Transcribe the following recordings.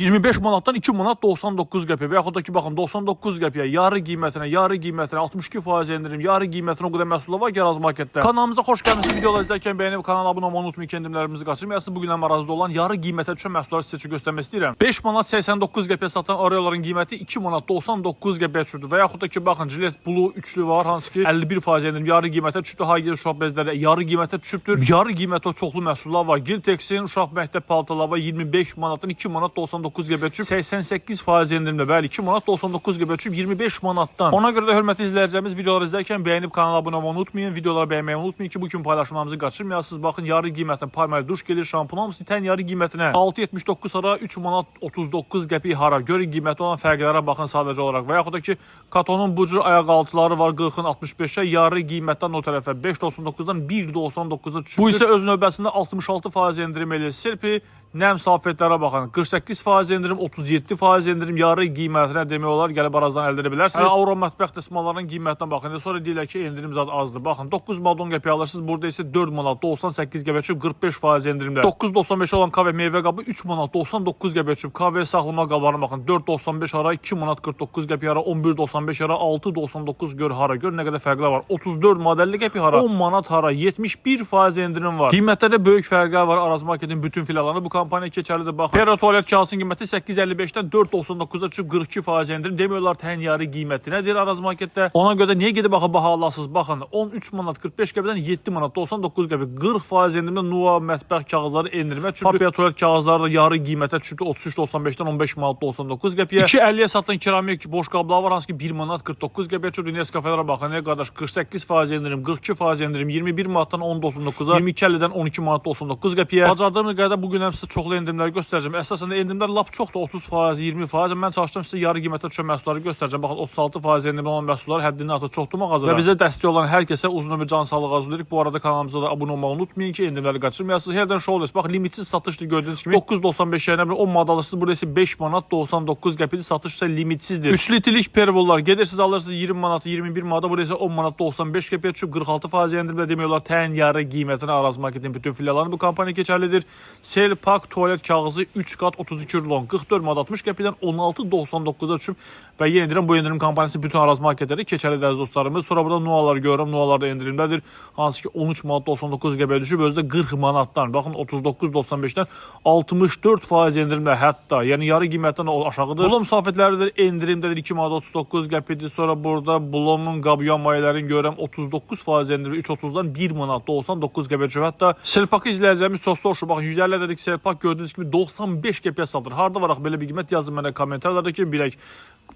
25 manatdan 2 manat 99 qəpiyə və yaxud da ki, baxın 99 qəpiyə yarı qiymətinə 62% endirim, yarı qiymətinə o qədər məhsullar var ki, Araz Marketdə. Kanalımıza xoş gəlmisiniz. Videoları izlərkən bəyənib kanala abunə olmayı unutmayın ki, endirimlərimizi qaçırmayasınız. Bugün həm arazda olan yarı qiymətə düşən məhsulları sizə üçün göstərmək istəyirəm. 5 manat 89 qəpiyə satan Oreo'ların qiyməti 2 manat 99 qəpiyə düşürdü. Və yaxud da ki, baxın Gillette Blue üçlü var, hansı ki 51% endirim, yarı qiymətə düşürdü. Hagel uşaq bezləri yarı qiymətə düşübdür. Yarı qiymətə çoxlu məhsullar var. Giltex'in uşaq məktəb paltarları var 25 manatdan 2 manat 99 qəpiyə düşüb. 88% endirimlə, bəli, 2 manat 99 qəpiyə düşüb 25 manatdan. Ona görə də hörmətli izləyicilərimiz, videoları izlərkən bəyənib kanala abunə olmayı unutmayın, videoları bəyənməyi unutmayın ki, bu gün paylaşmamızı qaçırmayasınız. Baxın, yarı qiymətlə Parmail duş gelir, şampun hamısı tən yarı qiymətinə 6.79 hara, 3 manat 39 qəpik hara. Görün qiyməti olan fərqlərə baxın sadəcə olaraq. Və yaxud da ki, Katonun bu cür ayaq altıları var 40-ın 65-ə, yarı qiymətdən o tərəfə 5.99-dan 1.99-a düşüb. Bu isə öz növbəsində 66% endirim edir. Serpi nəm salfetlərə baxın. 48% endirim, 37% endirim, yarı qiymətinə demək olar gəlib arazdan əldə edə bilərsiniz. Avro mətbəx dəsmallarının qiymətinə baxın. Sonra deyirlər ki, endirim zad azdır. Baxın, 9 manat 10 qəpiyə alırsınız. Burada isə 4 manat 98 qəpiyə düşüb 45% endirimlə. 9.95 olan kahve meyvə qabı 3 manat 99 qəpiyə düşüb. Kahve saxlama qablarına baxın. 4.95 hara, 2 manat 49 qəpiyə hara, 11.95 hara, 6.99 gör hara. Gör nə qədər fərqlər var. 34 modelli qəpiyə hara, 10 manat hara, 71% endirim var. Qiymətlərdə böyük fərqlər var. Araz Marketin bütün filalarını bu kampaniya keçərlidir. Baxın, Perro tualet kağızının qiyməti 8.55-dən 4.99-a düşüb 42% endirim. Demək tən yarı qiymətinədir Araz Marketdə. Ona görə niyə gedib baha alasınız? Baxın, 13 manat 45 qəpidən 7 manat 99 qəpi, 40% endirimlə Nua mətbəx kağızları endirimə düşüb. Papier tualet kağızları da yarı qiymətə düşüb 33.95-dən 15 manat 99 qəpiyə. 2.50-yə satılan keramik boş qablar var, hansı ki 1 manat 49 qəpiyə düşüb. Nescafelərə baxın, nə qardaş, 48% endirim, 42% endirim, 21 manatdan 10.99-a, 22.50-dən 12 manat 99 qəpiyə. Bacardığım qədər bugün həm sizə çoxlu endirimləri göstərəcəm. Əsasən endirimlər lap çoxdur, 30%, 20%. Mən çalışdım sizə yarı qiymətə düşən məhsulları göstərəcəm. Baxın, 36% endirimli olan məhsullar həddindən artıq çoxdur mağazada. Və bizə dəstək olan hər kəsə uzun ömür, can sağlığı arzulayırıq. Bu arada kanalımıza da abunə olmağı unutmayın ki, endirimləri qaçırmayasınız. Herdən Shoulders, bax, limitsiz satışdır gördüyünüz kimi. 9.95 yəni 10 manat alırsınız. Burada isə 5 manat 99 qəpidir. Satış isə limitsizdir. 3 litrelik pervollar gedirsiniz, alırsınız 20 manatı, 21 manata. Burada isə 10 manat 95 qəpiyə düşüb 46% endirimlə, demək olar tən yarı qiymətinə Araz Marketin bütün filiallarını bu kampaniya keçərlidir. Selpak tualet kağızı 3 qat 32 rulon 44 manat 60 qəpidən 16.99-a düşüb və yenə deyirəm, bu endirim kampaniyası bütün Araz Marketləri keçərlidir əziz dostlarımız. Sonra burada Nualar görürəm, Nualar da endirimdədir. Hansı ki 13 manat 99 qəpiyə düşüb, özü də 40 manatdan. Baxın, 39.95-dən 64% endirimlə hətta, yəni yarı qiymətdən aşağıdır. Blom salfetləridir, endirimdədir, 2 manat 39 qəpidir. Sonra burada Blomun qabyan mayələrini görürəm, 39% endirim, 3.30-dan 1 manat 99 qəpiyə düşüb. Hətta Selpakı izləyəcəyimiz çox soruşur. Baxın, 150 dedik, Selpak gördüyünüz kimi 95 qəpiyə satılır. Harda varaq belə bir qiymət yazın mənə kommentarlarda ki, bilək.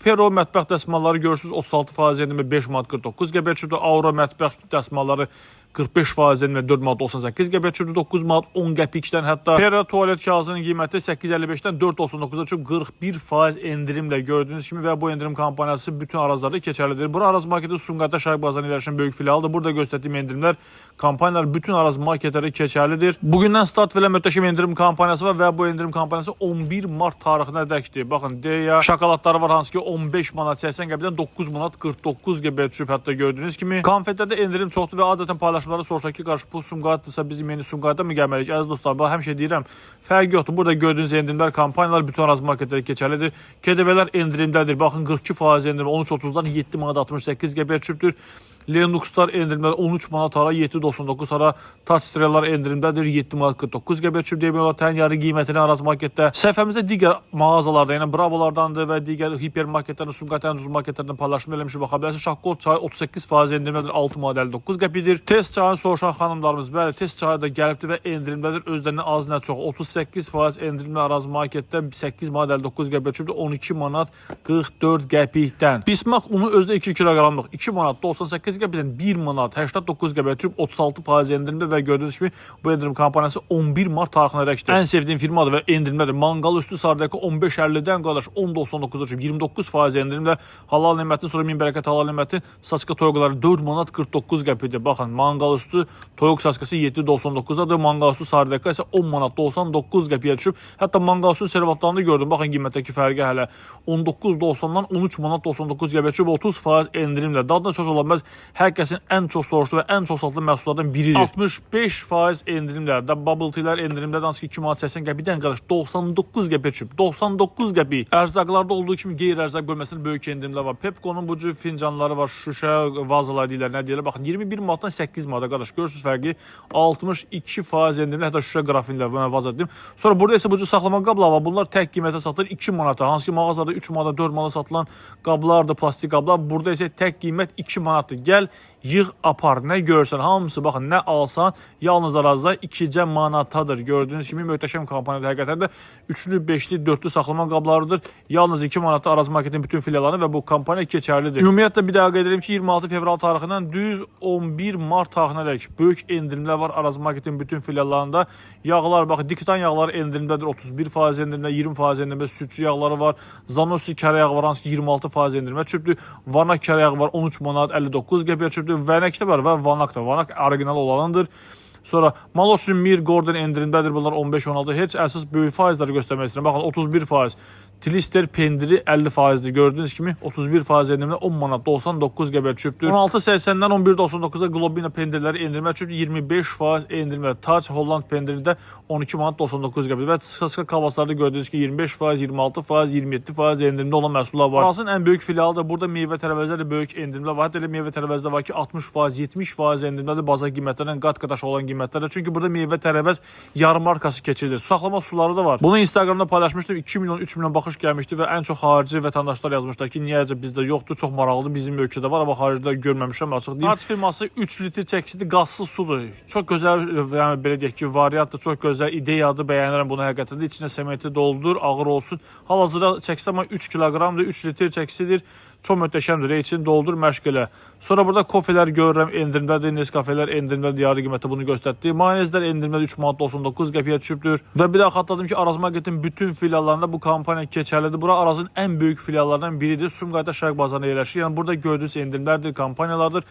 Perro mətbəx dəsmalları görürsünüz, 36% endirimlə 5 manat 49 qəpiyə düşüb. Avro mətbəx dəsmalları 45% endirimlə 4 manat 98 qəpiyə düşüb, 9 manat 10 qəpikdən. Hətta Perro tualet kağızının qiyməti 8.55-dən 4.99-a düşüb 41% endirimlə gördüyünüz kimi və bu endirim kampaniyası bütün arazlarda keçərlidir. Bura Araz Marketin Sumqayıtda Şərq bazarına yerləşən böyük filialıdır. Burada göstərdiyim endirimlər, kampaniyalar bütün Araz Marketlərə keçərlidir. Bugündən start verən möhtəşəm endirim kampaniyası var və bu endirim kampaniyası 11 mart tarixinə dəkdir. Baxın, deyə şokoladları var, hansı ki 15 manat 80 qəpidən 9 manat 49 qəpiyə düşüb. Hətta gördüyünüz kimi konfetlərdə endirim çoxdur və adətən paylaşımları soruşar ki, qarşı bu Sumqayıtdırsa bizim yeni Sumqayıtda mı gəlməliyik? Əziz dostlar, bax, həmişə deyirəm, fərq yoxdur. Burada gördüyünüz endirimlər, kampaniyalar bütün Araz Marketlərə keçərlidir. KDV-lər endirimdədir. Baxın, 42% endirim 13.30-dan 7 manat 68 qəpiyə düşübdür. Linuxlar endirimlər 13 manat hara, 7.99 hara, Touchstrellar endirimdədir, 7 manat 49 qəpiyə düşüb, demək olar tən yarı qiymətinə Araz Marketdə. Səhifəmizdə digər mağazalarda, yəni Bravolardandır və digər hipermarketlərin, Sumqayıt ən ucuz marketlərdən paylaşım eləmişik, baxa bilərsiniz. Şaqqol çayı 38% endirimdədir, 6 manat 59 qəpidir. Test çayını soruşan xanımlarımız, bəli, test çayı da gəlibdir və endirimdədir, özdə nə az nə çox. 38% endirimlə Araz Marketdə 8 manat 59 qəpiyə düşüb, 12 manat 44 qəpikdən. Bismaq unu özdə 2 kiloqramlıq 2 manat 98 qəpidən 1 manat 89 qəpiyə düşüb 36% endirimdə və gördüyünüz kimi bu endirim kampaniyası 11 mart tarixinə dəkdir. Ən sevdiyim firmadır və endirimlədir. Mangal üstü sardəki 15.50-dən qardaş 10.99-a düşüb 29% endirimlə halal nemətin, sonra min bərəkət halal nemətin saska toyuqları 4 manat 49 qəpidir. Baxın, mangal üstü toyuq saskası 7.99-adır. Mangal üstü sardəka isə 10 manat 99 qəpiyə düşüb. Hətta mangal üstü servatlarını gördüm. Baxın qiymətdəki fərqi hələ 19.90-dan 13 manat 99 qəpiyə düşüb 30% endirimlə. Dadına söz ola bilməz. hər kəsin ən çox soruşduğu və ən çox satılan məhsullardan biridir. 65% endirimlərdə, bubble tealər endirimlərdə hansı ki 2 manat 80 qəpikdən qardaş 99 qəpik çüb. 99 qəpik. Ərzaqlarda olduğu kimi qeyri-ərzaq bölməsində böyük endirimlər var. Pepco'nun bu cür fincanları var, şüşə vazalar deyirlər, nə deyirlər. Baxın 21 manatdan 8 manata qardaş. Görürsünüz fərqi 62% endirimlər, hətta şüşə qrafinlər vaza dedim. Sonra burada isə bu cür saxlama qabları var. Bunlar tək qiymətə satılır 2 manata. Hansı ki mağazalarda 3 manata, 4 manata satılan qablardır, plastik qablar. Burada isə tək qiymət 2 manatdır. Gəl, yığ, apar. Nə görürsən, hamısı baxın, nə alsan, yalnız arazda 2 manatadır. Gördüyünüz kimi möhtəşəm kampaniyadır. Həqiqətən də 3'lü, 5'li, 4'lü saxlama qablarıdır. Yalnız 2 manata Araz Marketin bütün filiallarını və bu kampaniya keçərlidir. Ümumiyyətlə bir daha qeyd edirəm ki, 26 fevral tarixindən düz 11 mart tarixinədək böyük endirimlər var Araz Marketin bütün filiallarında. Yağlar, baxın, Diktan yağları endirimdədir. 31% endirimdə, 20% endirimdə südçü yağları var. Zanosi kərə yağı var, hansı ki 26% endirimdə çübdür. Vanak kərə yağı var, 13 manat 59 qəpiyə çübdür. Vənak da var və Vanak da. Vanak orijinal olanıdır. Sonra Malossun Mir Gordon endirimdədir. Bunlar 15-16. Heç əsas böyük faizləri göstərmək istəyirəm. Baxın 31%. Tlister pendiri 50%dir. Gördüyünüz kimi 31% endirimdə 10 manat 99 qəpik çübdür. 16.80-dən 11.99-a Globina pendirləri endirimdə çübdür. 25% endirimdə. Tac Holland pendirində 12 manat 99 qəpik və Saska kavaslarda gördüyünüz ki 25%, 26%, 27% endirimdə olan məhsullar var. Arazın ən böyük filialıdır. Burada meyvə tərəvəzdə də böyük endirimlər var. Hətta elə meyvə tərəvəzdə var ki 60%, 70% endirimdədir bazar qiymətlərindən qat-qat olan qiymətlərdə. Çünki burada meyvə tərəvəz yarım markası keçirilir. Saxlama suları da var. Bunu Instagramda paylaşmışdım. 2 milyon, 3 milyon baxış gəlmişdi və ən çox xarici vətəndaşlar yazmışlar ki, niyəcə bizdə yoxdur, çox maraqlıdır, bizim ölkədə var, amma xaricdə görməmişəm, açıq deyim. Arts firması 3 litr çəkisidir, qazsız sudur. Çox gözəl, yəni belə deyək ki, variantdır, çox gözəl ideyadır, bəyənirəm bunu həqiqətən də. İçinə sementi doldur, ağır olsun. Hal-hazırda çəkisi amma 3 kiloqramdır, 3 litr çəkisidir. Çox möhtəşəmdir. İçini doldur, məşq elə. Sonra burada kofelər görürəm, endirimdədir, Nescafelər endirimdədir, yarı qiymətə bunu göstərdi. Mayonezlər endirimdədir, 3 manat 99 qəpiyə düşübdür. Və bir daha xatırladım ki, Araz Marketin bütün filiallarında bu kampaniya keçərlidir. Bura Arazın ən böyük filiallarından biridir. Sumqayıta Şərq bazarına yerləşir. Yəni burada gördüyünüz endirimlərdir, kampaniyalardır.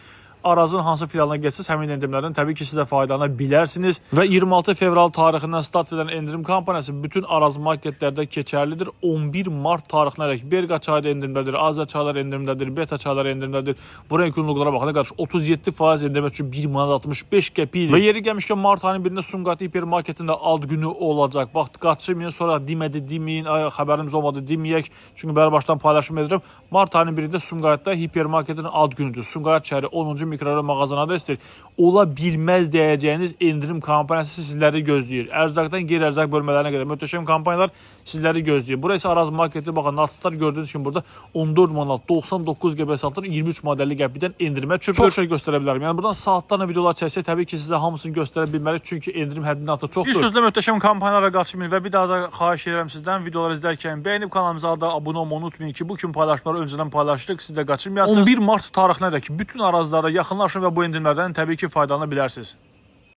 Arazın hansı filialına geçsiniz, həmin endirimlərdən təbii ki, siz də faydalana bilərsiniz. Və 26 fevral tarixindən start edən endirim kampaniyası bütün Araz marketlərdə keçərlidir. 11 mart tarixinədək Berqa çayda endirimdədir, Azər çaylar endirimdədir, Beta çaylar endirimdədir. Bu renkunluqlara baxın, qarşı 37% endirimə üçün 1 manat 65 qəpikdir. Və yeri gəlmişkən mart ayının birində Sumqayıt hipermarketində ad günü olacaq. Bax, qaçırmayın, sonra demədi, deməyin, xəbərimiz olmadı, deməyək. Çünki bəri başdan paylaşım edirəm. Mart ayının birində Sumqayıtda hipermarketin ad günüdür. Sumqayıt şəhəri 10-cu mikrorayon mağazanı adresdir. Ola bilməz deyəcəyiniz endirim kampaniyası sizləri gözləyir. Ərzaqdan qeyri-ərzaq bölmələrinə qədər möhtəşəm kampaniyalar sizləri gözləyir. Burası isə Araz marketi, baxın, natslar gördüyünüz kimi burada 14 manat 99 qəpik satılır, 23 manat 50 qəpikdən endirimə çox şey göstərə bilərəm. Yəni buradan saatlarla videolar çəksək təbii ki, sizə hamısını göstərə bilmərik, çünki endirim həddindən artıq çoxdur. Bir sözlə möhtəşəm kampaniyalara qaçmayın və bir daha da xahiş edirəm sizdən videoları izlərkən bəyənib kanalımıza da abunə olmayı unutmayın ki, bu kimi paylaşımları öncədən paylaşdıq, siz də qaçırmayasınız. 11 mart tarixinədək bütün arazlarda yaxınlaşın və bu endirimlərdən təbii ki faydalana bilərsiniz.